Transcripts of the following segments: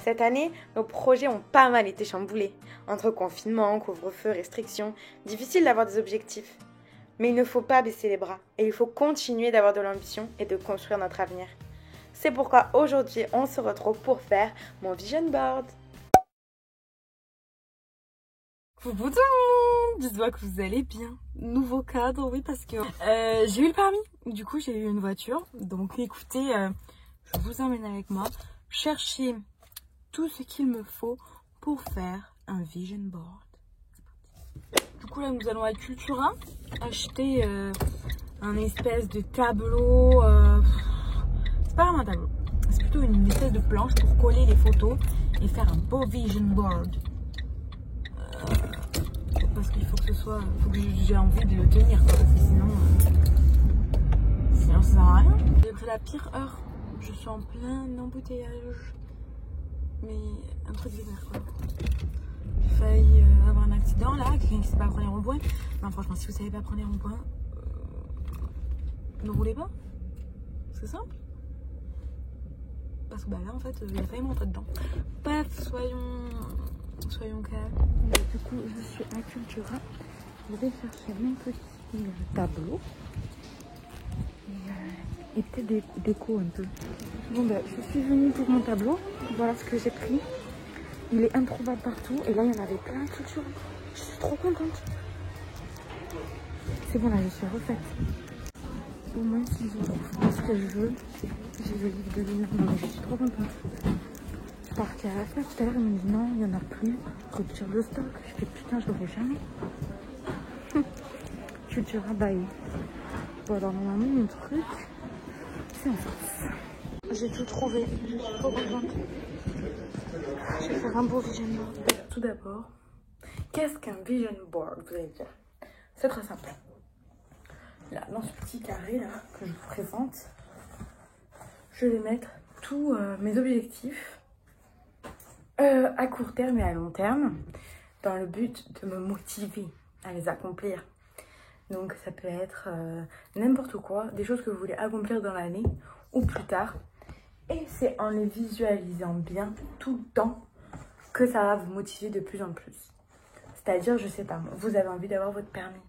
Cette année, nos projets ont pas mal été chamboulés. Entre confinement, couvre-feu, restrictions, difficile d'avoir des objectifs. Mais il ne faut pas baisser les bras et il faut continuer d'avoir de l'ambition et de construire notre avenir. C'est pourquoi aujourd'hui, on se retrouve pour faire mon vision board. Coucou tout le monde, j'espère que vous allez bien. Nouveau cadre, oui, parce que j'ai eu le permis. Du coup, j'ai eu une voiture. Donc écoutez, je vous emmène avec moi chercher tout ce qu'il me faut pour faire un vision board. Du coup, là, nous allons à Cultura acheter un espèce de tableau. C'est pas vraiment un tableau, c'est plutôt une espèce de planche pour coller les photos et faire un beau vision board. Parce qu'il faut que ce soit, j'ai envie de le tenir, quoi, parce que sinon ça sert à rien. J'ai pris la pire heure, je suis en plein embouteillage, mais un truc bizarre, quoi. J'ai failli avoir un accident là, quelqu'un qui ne sait pas prendre les ronds-points. Non, franchement, si vous savez pas prendre les ronds-points, ne roulez pas, c'est simple. Parce que bah là en fait il a failli monter dedans. Bref, soyons calmes. Du coup je suis à Cultura. Je vais chercher mon petit tableau. Et peut-être des déco un peu. Bon bah je suis venue pour mon tableau. Voilà ce que j'ai pris. Il est introuvable partout. Et là il y en avait plein à Cultura. Je suis trop contente. C'est bon là je suis refaite. Au moins si je trouve ce que je veux. J'ai le livre de lumière, non mais je suis trop contente. Je suis partie à la fête tout à l'heure, ils m'ont dit non, il n'y en a plus, rupture de stock. Je fais putain, je l'aurai jamais. Cultura bye. Bon alors normalement mon truc, c'est en face. J'ai tout trouvé, je suis trop contente. Je vais faire un beau vision board. Tout d'abord, qu'est-ce qu'un vision board, vous allez dire? C'est très simple. Là, dans ce petit carré là que je vous présente, je vais mettre tous mes objectifs à court terme et à long terme dans le but de me motiver à les accomplir. Donc ça peut être n'importe quoi, des choses que vous voulez accomplir dans l'année ou plus tard. Et c'est en les visualisant bien tout le temps que ça va vous motiver de plus en plus. C'est-à-dire, je sais pas, vous avez envie d'avoir votre permis.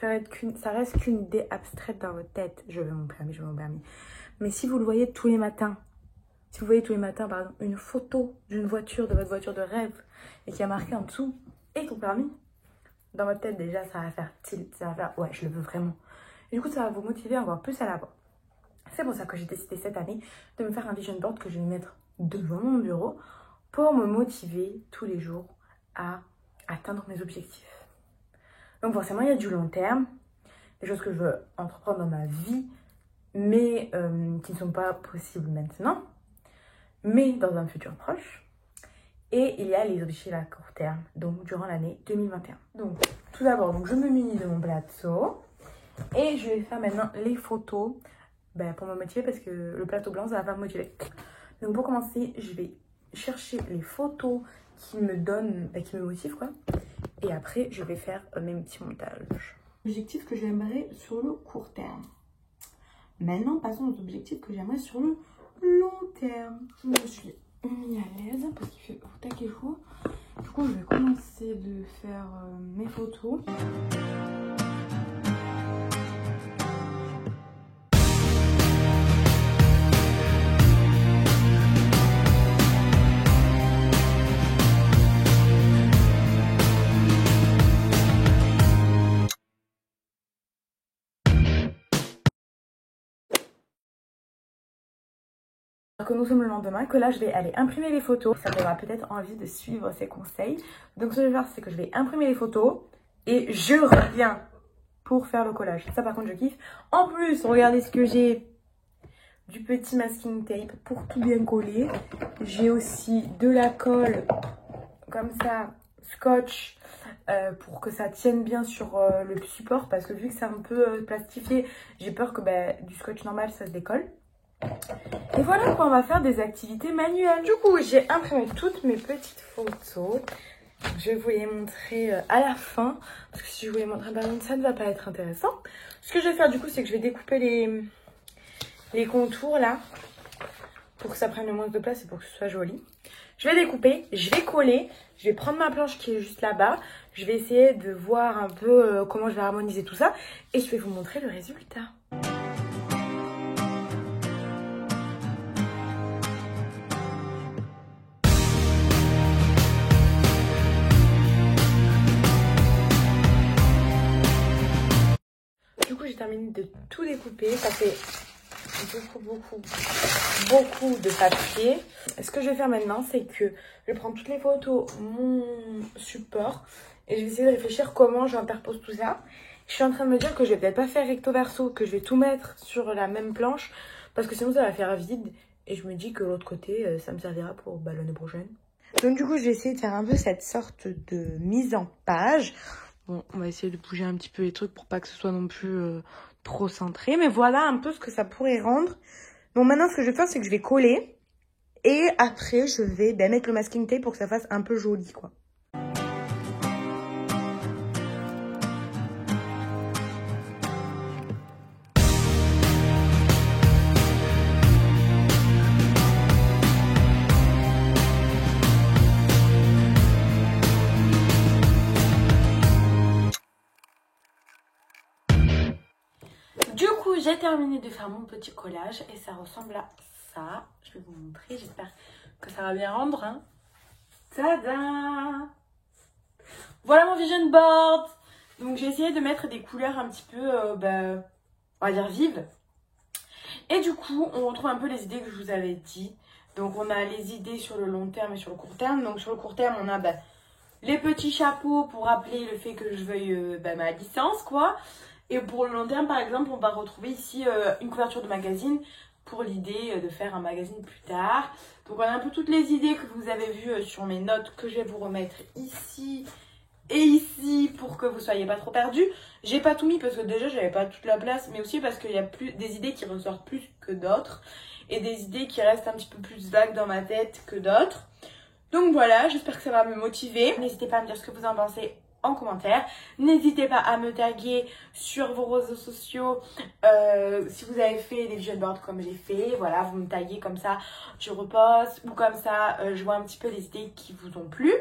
Ça reste qu'une idée abstraite dans votre tête. Je veux mon permis, je veux mon permis. Mais si vous le voyez tous les matins, par exemple, une photo d'une voiture, de votre voiture de rêve, et qui a marqué en dessous, et ton permis, dans votre tête déjà, ça va faire tilt, ça va faire, ouais, je le veux vraiment. Et du coup, ça va vous motiver encore plus à l'avoir. C'est pour ça que j'ai décidé cette année de me faire un vision board que je vais mettre devant mon bureau pour me motiver tous les jours à atteindre mes objectifs. Donc forcément, il y a du long terme, des choses que je veux entreprendre dans ma vie, mais qui ne sont pas possibles maintenant, mais dans un futur proche. Et il y a les objectifs à court terme, donc durant l'année 2021. Donc tout d'abord, je me munis de mon plateau et je vais faire maintenant les photos pour me motiver, parce que le plateau blanc, ça va pas me motiver. Donc pour commencer, je vais chercher les photos qui me donnent, qui me motivent, quoi. Et après, je vais faire mes petits montages. Objectifs que j'aimerais sur le court terme. Maintenant, passons aux objectifs que j'aimerais sur le long terme. Je me suis mis à l'aise parce qu'il fait au taquet chaud. Du coup, je vais commencer de faire mes photos. Que nous sommes le lendemain, que là je vais aller imprimer les photos. Ça me donnera peut-être envie de suivre ces conseils. Donc ce que je vais faire, c'est que je vais imprimer les photos et je reviens pour faire le collage. Ça par contre je kiffe. En plus, regardez ce que j'ai. Du petit masking tape pour tout bien coller. J'ai aussi de la colle comme ça, scotch, pour que ça tienne bien sur le support, parce que vu que c'est un peu plastifié, j'ai peur que du scotch normal ça se décolle. Et voilà quoi, on va faire des activités manuelles. Du coup, j'ai imprimé toutes mes petites photos. Je vais vous les montrer à la fin, parce que si je vous les montre maintenant, ça ne va pas être intéressant. Ce que je vais faire du coup, c'est que je vais découper les contours là, pour que ça prenne le moins de place et pour que ce soit joli. Je vais découper, je vais coller, je vais prendre ma planche qui est juste là-bas. Je vais essayer de voir un peu comment je vais harmoniser tout ça et je vais vous montrer le résultat. Du coup, j'ai terminé de tout découper. Ça fait beaucoup de papier. Ce que je vais faire maintenant, c'est que je vais prendre toutes les photos, mon support, et je vais essayer de réfléchir comment j'interpose tout ça. Je suis en train de me dire que je vais peut-être pas faire recto verso, que je vais tout mettre sur la même planche, parce que sinon ça va faire vide. Et je me dis que l'autre côté, ça me servira pour l'année prochaine. Donc du coup, je vais essayer de faire un peu cette sorte de mise en page. Bon, on va essayer de bouger un petit peu les trucs pour pas que ce soit non plus trop centré. Mais voilà un peu ce que ça pourrait rendre. Donc maintenant, ce que je vais faire, c'est que je vais coller. Et après, je vais mettre le masking tape pour que ça fasse un peu joli, quoi. Du coup, j'ai terminé de faire mon petit collage et ça ressemble à ça. Je vais vous montrer, j'espère que ça va bien rendre. Hein. Tada! Voilà mon vision board. Donc j'ai essayé de mettre des couleurs un petit peu, on va dire vives. Et du coup, on retrouve un peu les idées que je vous avais dit. Donc on a les idées sur le long terme et sur le court terme. Donc sur le court terme, on a les petits chapeaux pour rappeler le fait que je veuille ma licence, quoi. Et pour le long terme, par exemple, on va retrouver ici une couverture de magazine pour l'idée de faire un magazine plus tard. Donc on a un peu toutes les idées que vous avez vues sur mes notes que je vais vous remettre ici et ici pour que vous soyez pas trop perdus. J'ai pas tout mis parce que déjà j'avais pas toute la place, mais aussi parce qu'il y a des idées qui ressortent plus que d'autres et des idées qui restent un petit peu plus vagues dans ma tête que d'autres. Donc voilà, j'espère que ça va me motiver. N'hésitez pas à me dire ce que vous en pensez en commentaire. N'hésitez pas à me taguer sur vos réseaux sociaux si vous avez fait des vision boards comme j'ai fait. Voilà, vous me taguez comme ça, je reposte ou comme ça, je vois un petit peu les idées qui vous ont plu.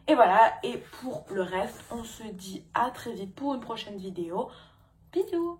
Et voilà, et pour le reste, on se dit à très vite pour une prochaine vidéo. Bisous!